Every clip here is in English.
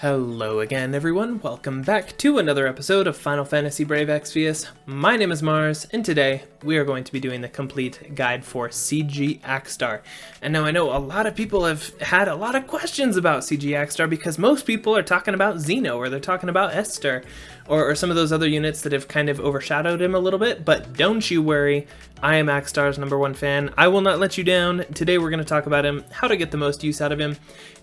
Hello again, everyone. Welcome back to another episode of Final Fantasy Brave Exvius. My name is Mars, and today we are going to be doing the complete guide for CG Akstar. And now I know a lot of people have had a lot of questions about CG Akstar because most people are talking about Zeno, or they're talking about Esther, or some of those other units that have kind of overshadowed him a little bit. But don't you worry, I am Akstar's #1 fan. I will not let you down. Today we're going to talk about him, how to get the most use out of him,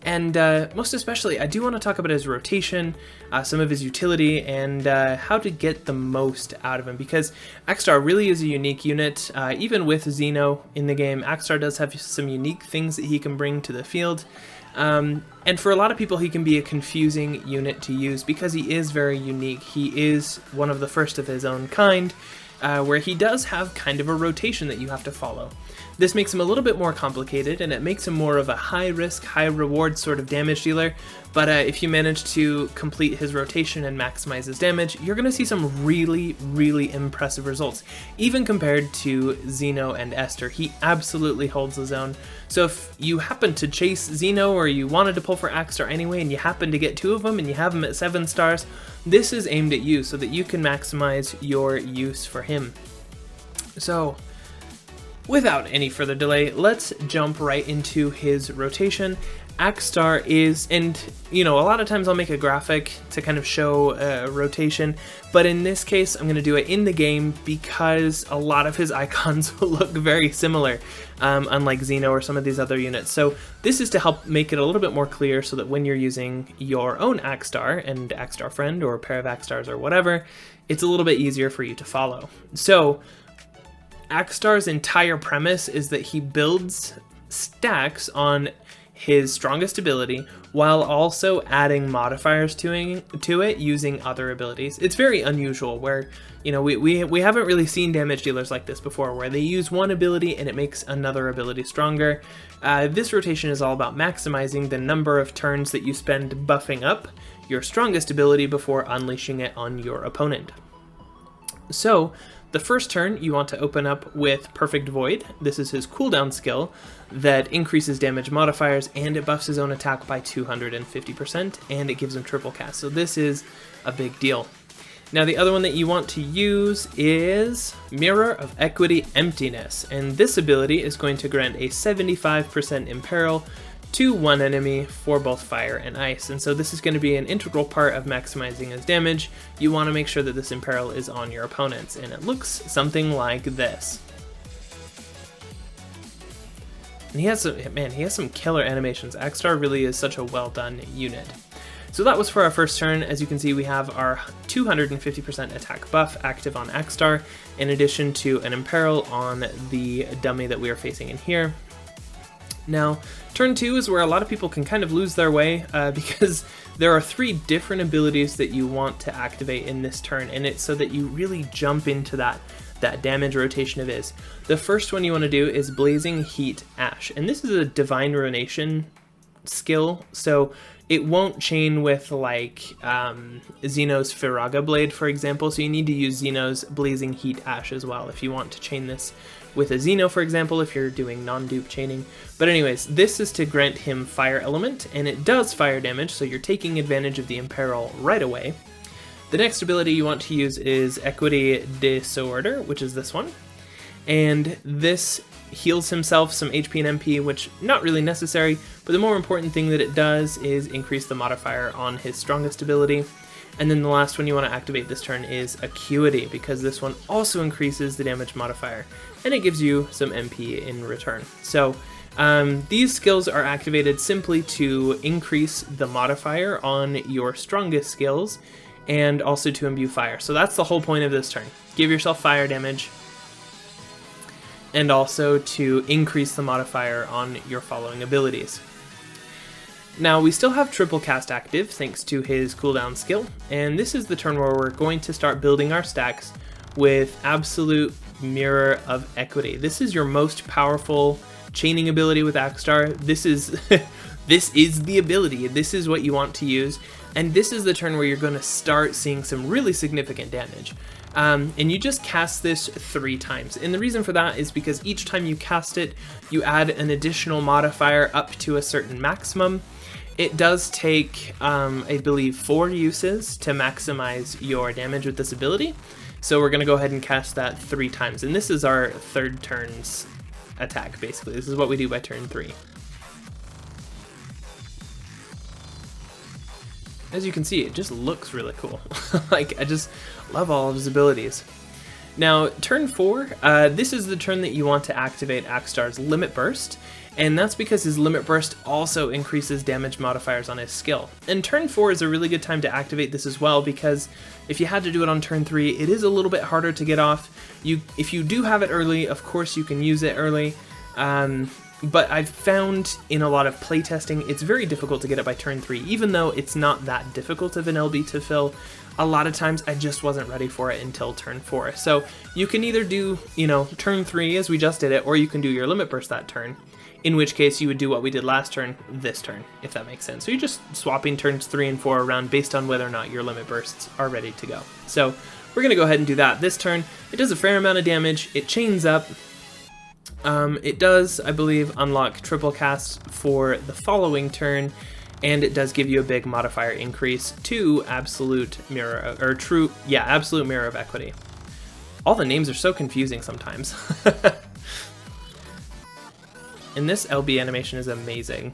and most especially, I do want to talk about his rotation, some of his utility, and how to get the most out of him, because Akstar really is a unique unit. Even with Zeno in the game, Akstar does have some unique things that he can bring to the field. And for a lot of people, he can be a confusing unit to use because he is very unique. He is one of the first of his own kind, where he does have kind of a rotation that you have to follow. This makes him a little bit more complicated, and it makes him more of a high-risk, high-reward sort of damage dealer, but if you manage to complete his rotation and maximize his damage, you're going to see some really, really impressive results. Even compared to Zeno and Esther, he absolutely holds his own. So if you happen to chase Zeno, or you wanted to pull for Akstar anyway, and you happen to get two of them, and you have them at 7 stars, this is aimed at you so that you can maximize your use for him. So, without any further delay, let's jump right into his rotation. Akstar is, and you know, a lot of times I'll make a graphic to kind of show rotation, but in this case I'm going to do it in the game because a lot of his icons will look very similar, unlike Zeno or some of these other units. So this is to help make it a little bit more clear so that when you're using your own Akstar and Akstar friend or a pair of Akstars or whatever, it's a little bit easier for you to follow. So Akstar's entire premise is that he builds stacks on his strongest ability while also adding modifiers to it using other abilities. It's very unusual where, you know, we haven't really seen damage dealers like this before, where they use one ability and it makes another ability stronger. This rotation is all about maximizing the number of turns that you spend buffing up your strongest ability before unleashing it on your opponent. So the first turn, you want to open up with Perfect Void. This is his cooldown skill that increases damage modifiers, and it buffs his own attack by 250%, and it gives him triple cast. So this is a big deal. Now the other one that you want to use is Mirror of Equity Emptiness, and this ability is going to grant a 75% imperil to one enemy for both fire and ice, and so this is going to be an integral part of maximizing his damage. You want to make sure that this imperil is on your opponents, and it looks something like this. And he has some killer animations. Akstar really is such a well done unit. So that was for our first turn. As you can see, we have our 250% attack buff active on Akstar, in addition to an imperil on the dummy that we are facing in here. Now, turn 2 is where a lot of people can kind of lose their way because there are 3 different abilities that you want to activate in this turn, and it's so that you really jump into that damage rotation of his. The first one you want to do is Blazing Heat Ash, and this is a Divine Ruination skill, so it won't chain with like Zeno's Firaga Blade, for example, so you need to use Zeno's Blazing Heat Ash as well if you want to chain this with a Zeno, for example, if you're doing non-dupe chaining. But anyways, this is to grant him Fire Element, and it does fire damage, so you're taking advantage of the imperil right away. The next ability you want to use is Equity Disorder, which is this one, and this heals himself some HP and MP, which not really necessary, but the more important thing that it does is increase the modifier on his strongest ability. And then the last one you want to activate this turn is Acuity, because this one also increases the damage modifier, and it gives you some MP in return. So these skills are activated simply to increase the modifier on your strongest skills, and also to imbue fire. So that's the whole point of this turn. Give yourself fire damage, and also to increase the modifier on your following abilities. Now, we still have triple cast active thanks to his cooldown skill, and this is the turn where we're going to start building our stacks with Absolute Mirror of Equity. This is your most powerful chaining ability with Akstar. This is this is the ability. This is what you want to use, and this is the turn where you're going to start seeing some really significant damage. And you just cast this 3 times, and the reason for that is because each time you cast it, you add an additional modifier up to a certain maximum, it does take, I believe, 4 uses to maximize your damage with this ability. So we're going to go ahead and cast that 3 times. And this is our 3rd turn's attack, basically. This is what we do by turn 3. As you can see, it just looks really cool. Like, I just love all of his abilities. Now, turn 4, this is the turn that you want to activate Akstar's Limit Burst, and that's because his Limit Burst also increases damage modifiers on his skill. And turn 4 is a really good time to activate this as well, because if you had to do it on turn 3, it is a little bit harder to get off. If you do have it early, of course you can use it early, but I've found in a lot of playtesting, it's very difficult to get it by turn 3, even though it's not that difficult of an LB to fill. A lot of times I just wasn't ready for it until turn 4. So you can either do, turn 3 as we just did it, or you can do your Limit Burst that turn, in which case you would do what we did last turn this turn, if that makes sense. So you're just swapping turns 3 and 4 around based on whether or not your Limit Bursts are ready to go. So we're going to go ahead and do that this turn. It does a fair amount of damage. It chains up. It does, I believe, unlock triple cast for the following turn, and it does give you a big modifier increase to absolute mirror, or true, yeah, absolute mirror of equity. All the names are so confusing sometimes. And this LB animation is amazing.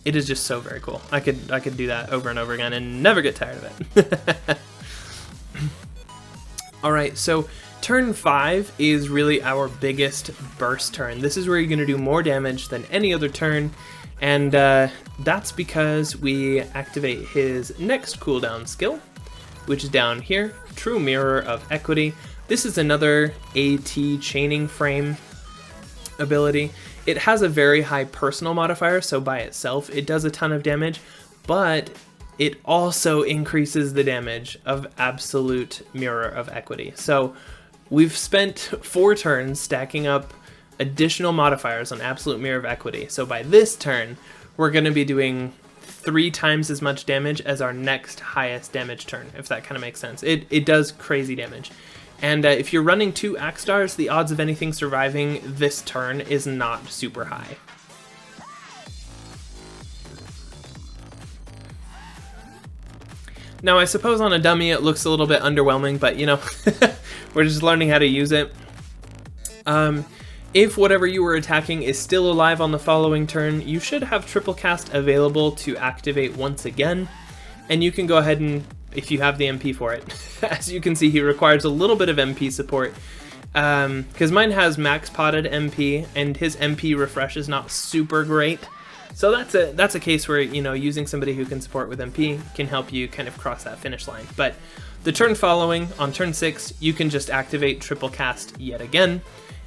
It is just so very cool. I could do that over and over again and never get tired of it. Alright, so turn 5 is really our biggest burst turn. This is where you're going to do more damage than any other turn, and that's because we activate his next cooldown skill, which is down here, True Mirror of Equity. This is another AT chaining frame ability. It has a very high personal modifier, so by itself it does a ton of damage, but it also increases the damage of absolute mirror of equity. So we've spent 4 turns stacking up additional modifiers on absolute mirror of equity. So by this turn, we're going to be doing 3 times as much damage as our next highest damage turn, if that kind of makes sense. It does crazy damage. And if you're running 2 Akstars, the odds of anything surviving this turn is not super high. Now, I suppose on a dummy it looks a little bit underwhelming, but we're just learning how to use it. If whatever you were attacking is still alive on the following turn, you should have triple cast available to activate once again, and you can go ahead and, if you have the MP for it. As you can see, he requires a little bit of MP support, because mine has max potted MP, and his MP refresh is not super great. So that's a case where, using somebody who can support with MP can help you kind of cross that finish line. But the turn following, on turn 6, you can just activate triple cast yet again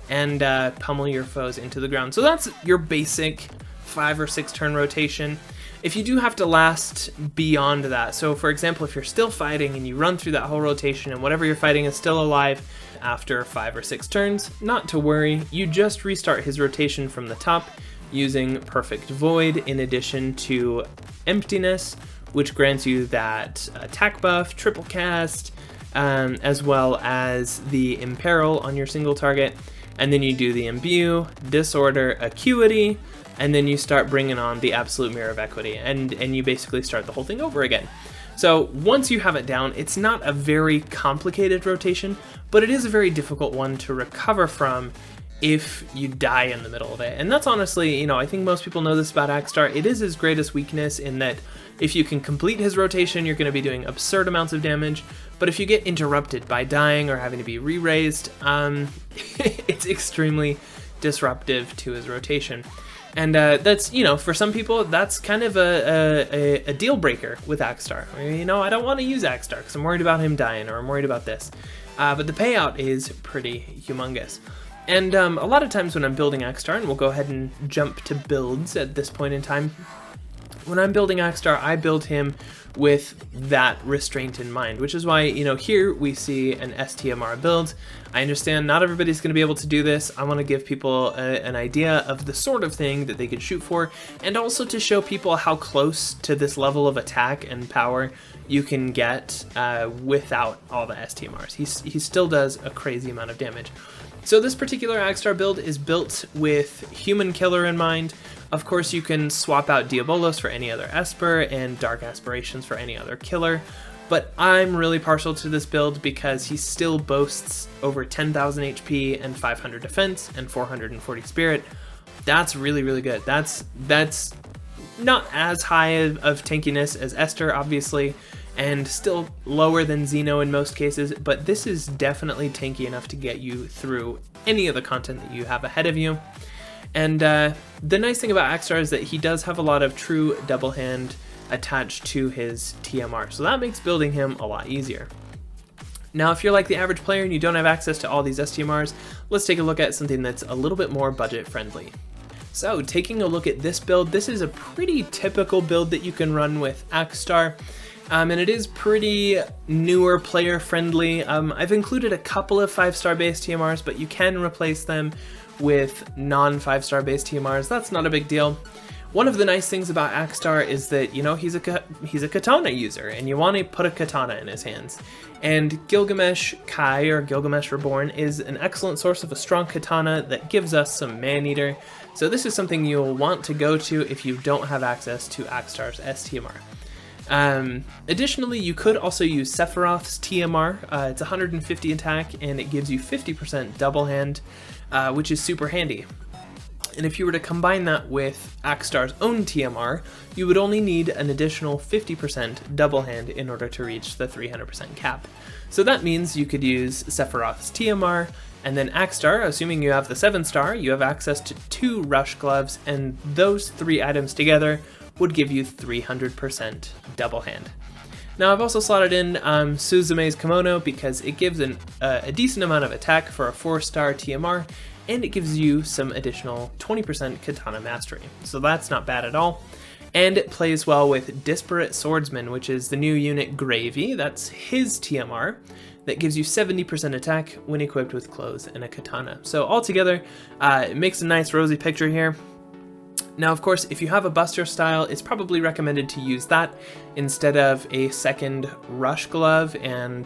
and pummel your foes into the ground. So that's your basic 5 or 6 turn rotation. If you do have to last beyond that, so for example, if you're still fighting and you run through that whole rotation and whatever you're fighting is still alive after 5 or 6 turns, not to worry, you just restart his rotation from the top using Perfect Void in addition to Emptiness, which grants you that attack buff, triple cast, as well as the Imperil on your single target. And then you do the Imbue, Disorder, Acuity, and then you start bringing on the Absolute Mirror of Equity, and you basically start the whole thing over again. So once you have it down, it's not a very complicated rotation, but it is a very difficult one to recover from if you die in the middle of it. And that's honestly, I think most people know this about Akstar. It is his greatest weakness in that if you can complete his rotation, you're going to be doing absurd amounts of damage. But if you get interrupted by dying or having to be re-raised, it's extremely disruptive to his rotation. And that's, for some people, that's kind of a deal breaker with Akstar. I don't want to use Akstar because I'm worried about him dying, or I'm worried about this. But the payout is pretty humongous. And a lot of times when I'm building Akstar, and we'll go ahead and jump to builds at this point in time, When I'm building Akstar, I build him with that restraint in mind, which is why, you know, here we see an STMR build. I understand not everybody's going to be able to do this. I want to give people an idea of the sort of thing that they could shoot for, and also to show people how close to this level of attack and power you can get without all the STMRs. He still does a crazy amount of damage. So this particular Akstar build is built with Human Killer in mind. Of course, you can swap out Diabolos for any other Esper and Dark Aspirations for any other killer, but I'm really partial to this build because he still boasts over 10,000 HP and 500 defense and 440 spirit. That's really, really good. That's not as high of tankiness as Esther, obviously, and still lower than Zeno in most cases, but this is definitely tanky enough to get you through any of the content that you have ahead of you. And the nice thing about Akstar is that he does have a lot of true double hand attached to his TMR, so that makes building him a lot easier. Now, if you're like the average player and you don't have access to all these STMRs, let's take a look at something that's a little bit more budget friendly. So taking a look at this build, this is a pretty typical build that you can run with Akstar. And it is pretty newer player friendly. I've included a couple of 5-star based TMRs, but you can replace them with non 5-star based TMRs. That's not a big deal. One of the nice things about Akstar is that, you know, he's a katana user, and you want to put a katana in his hands. And Gilgamesh Kai, or Gilgamesh Reborn, is an excellent source of a strong katana that gives us some man-eater. So this is something you'll want to go to if you don't have access to Akstar's STMR. Additionally, you could also use Sephiroth's TMR. It's 150 attack, and it gives you 50% double hand, which is super handy. And if you were to combine that with Akstar's own TMR, you would only need an additional 50% double hand in order to reach the 300% cap. So that means you could use Sephiroth's TMR, and then Akstar, assuming you have the 7-star, you have access to 2 Rush Gloves, and those 3 items together would give you 300% double hand. Now, I've also slotted in Suzume's Kimono because it gives a decent amount of attack for a 4-star TMR, and it gives you some additional 20% Katana Mastery, so that's not bad at all. And it plays well with Disparate Swordsman, which is the new unit Gravy. That's his TMR that gives you 70% attack when equipped with clothes and a katana. So altogether, it makes a nice rosy picture here. Now, of course, if you have a Buster style, it's probably recommended to use that instead of a second Rush Glove and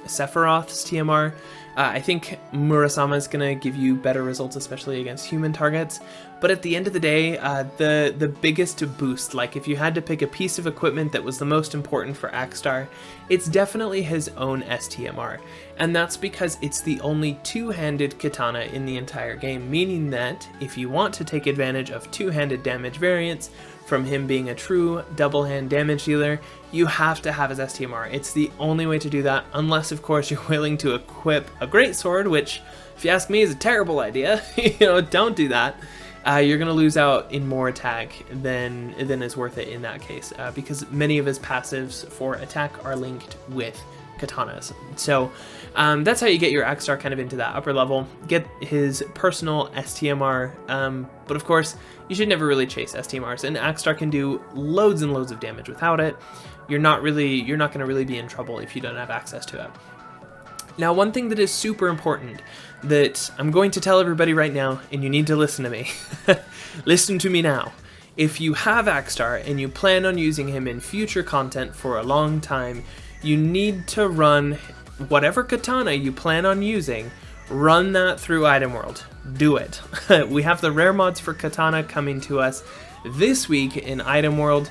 Sephiroth's TMR. I think Murasama is going to give you better results, especially against human targets. But at the end of the day, the biggest boost, like if you had to pick a piece of equipment that was the most important for Akstar, it's definitely his own STMR. And that's because it's the only two-handed katana in the entire game, meaning that if you want to take advantage of two-handed damage variants, from him being a true double-hand damage dealer, you have to have his STMR. It's the only way to do that, unless of course you're willing to equip a greatsword, which, if you ask me, is a terrible idea. Don't do that. You're going to lose out in more attack than is worth it in that case, because many of his passives for attack are linked with katanas. So that's how you get your Akstar kind of into that upper level, get his personal STMR, but of course you should never really chase STMRs, and Akstar can do loads and loads of damage without it. You're not going to really be in trouble if you don't have access to it. Now, one thing that is super important that I'm going to tell everybody right now, and you need to listen to me. Listen to me now. If you have Akstar and you plan on using him in future content for a long time, you need to run whatever katana you plan on using, run that through Item World. Do it. We have the rare mods for katana coming to us this week in Item World.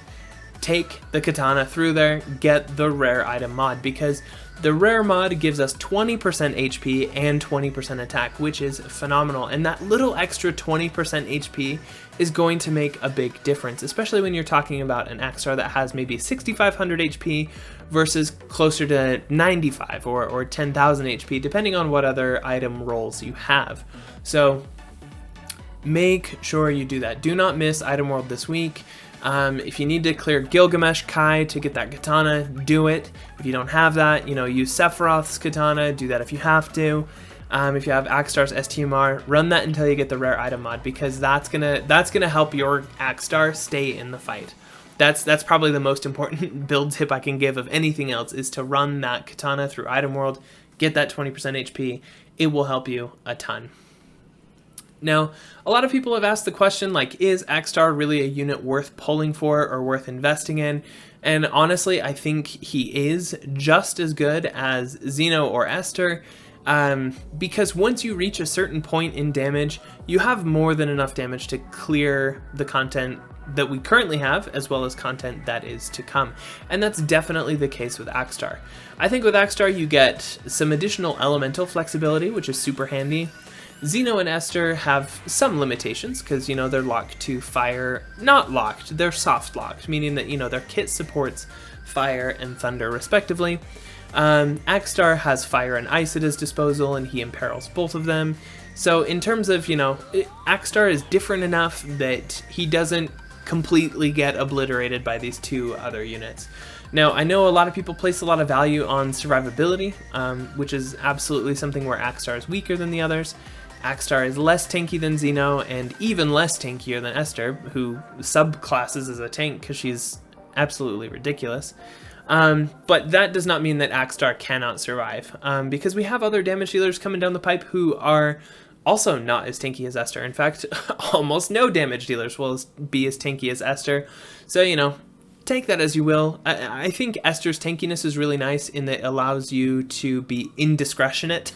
Take the katana through there, get the rare item mod, because the rare mod gives us 20% HP and 20% attack, which is phenomenal. And that little extra 20% HP is going to make a big difference, especially when you're talking about an Akstar that has maybe 6,500 HP versus closer to 95 or 10,000 HP, depending on what other item rolls you have. So make sure you do that. Do not miss Item World this week. If you need to clear Gilgamesh Kai to get that katana, do it. If you don't have that, use Sephiroth's katana, do that if you have to. If you have Akstar's STMR, run that until you get the rare item mod, because that's gonna help your Akstar stay in the fight. That's probably the most important build tip I can give of anything else, is to run that katana through item world, get that 20% HP. It will help you a ton. Now, a lot of people have asked the question, like, is Akstar really a unit worth pulling for or worth investing in? And honestly, I think he is just as good as Zeno or Esther, because once you reach a certain point in damage, you have more than enough damage to clear the content that we currently have, as well as content that is to come. And that's definitely the case with Akstar. I think with Akstar you get some additional elemental flexibility, which is super handy. Zeno and Esther have some limitations, because, you know, they're locked to fire. Not locked, they're soft locked, meaning that, you know, their kit supports fire and thunder respectively. Akstar has fire and ice at his disposal, and he imperils both of them. So in terms of, you know, Akstar is different enough that he doesn't completely get obliterated by these two other units. Now, I know a lot of people place a lot of value on survivability, which is absolutely something where Akstar is weaker than the others. Akstar is less tanky than Zeno, and even less tankier than Esther, who subclasses as a tank because she's absolutely ridiculous. But that does not mean that Akstar cannot survive, because we have other damage dealers coming down the pipe who are also not as tanky as Esther. In fact, almost no damage dealers will be as tanky as Esther. So, you know, take that as you will. I think Esther's tankiness is really nice in that it allows you to be indiscretionate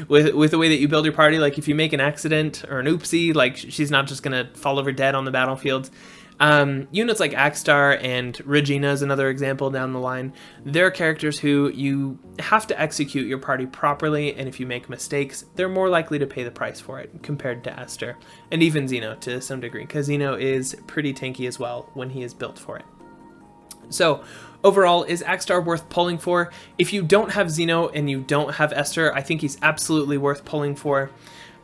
with the way that you build your party. Like, if you make an accident or an oopsie, like, she's not just going to fall over dead on the battlefield. Units like Akstar and Regina is another example down the line. They're characters who you have to execute your party properly, and if you make mistakes, they're more likely to pay the price for it compared to Esther, and even Zeno to some degree, because Zeno is pretty tanky as well when he is built for it. So overall, is Akstar worth pulling for? If you don't have Zeno and you don't have Esther, I think he's absolutely worth pulling for.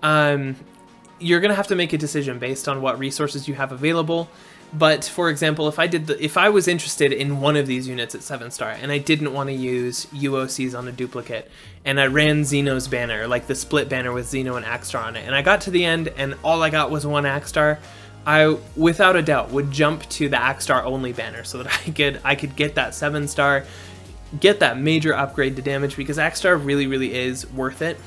You're gonna have to make a decision based on what resources you have available. But for example, if I was interested in one of these units at 7-star and I didn't want to use UOCs on a duplicate, and I ran Zeno's banner, like the split banner with Zeno and Akstar on it, and I got to the end and all I got was one Akstar, I without a doubt would jump to the Akstar only banner so that I could get that 7-star, get that major upgrade to damage, because Akstar really is worth it.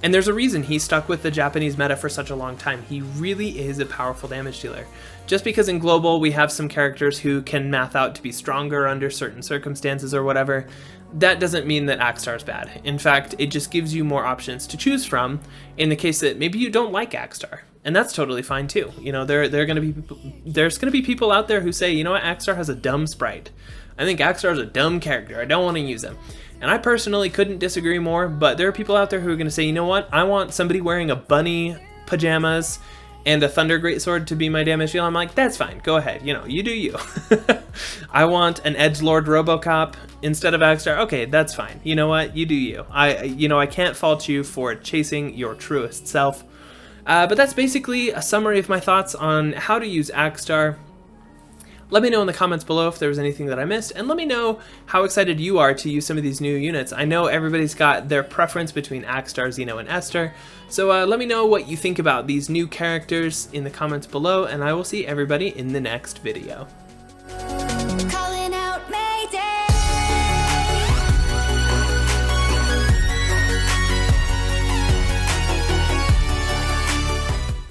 And there's a reason he stuck with the Japanese meta for such a long time. He really is a powerful damage dealer. Just because in Global we have some characters who can math out to be stronger under certain circumstances or whatever, that doesn't mean that Akstar is bad. In fact, it just gives you more options to choose from in the case that maybe you don't like Akstar. And that's totally fine too. You know, there's gonna be people out there who say, you know what, Akstar has a dumb sprite. I think Akstar is a dumb character. I don't want to use him. And I personally couldn't disagree more, but there are people out there who are going to say, you know what, I want somebody wearing a bunny pajamas and a thunder greatsword to be my damage deal. I'm like, that's fine, go ahead, you know, you do you. I want an edgelord Robocop instead of Akstar. Okay, that's fine. You know what, you do you. I can't fault you for chasing your truest self. But that's basically a summary of my thoughts on how to use Akstar. Let me know in the comments below if there was anything that I missed, and let me know how excited you are to use some of these new units. I know everybody's got their preference between Akstar, Zeno, and Esther, so let me know what you think about these new characters in the comments below, and I will see everybody in the next video.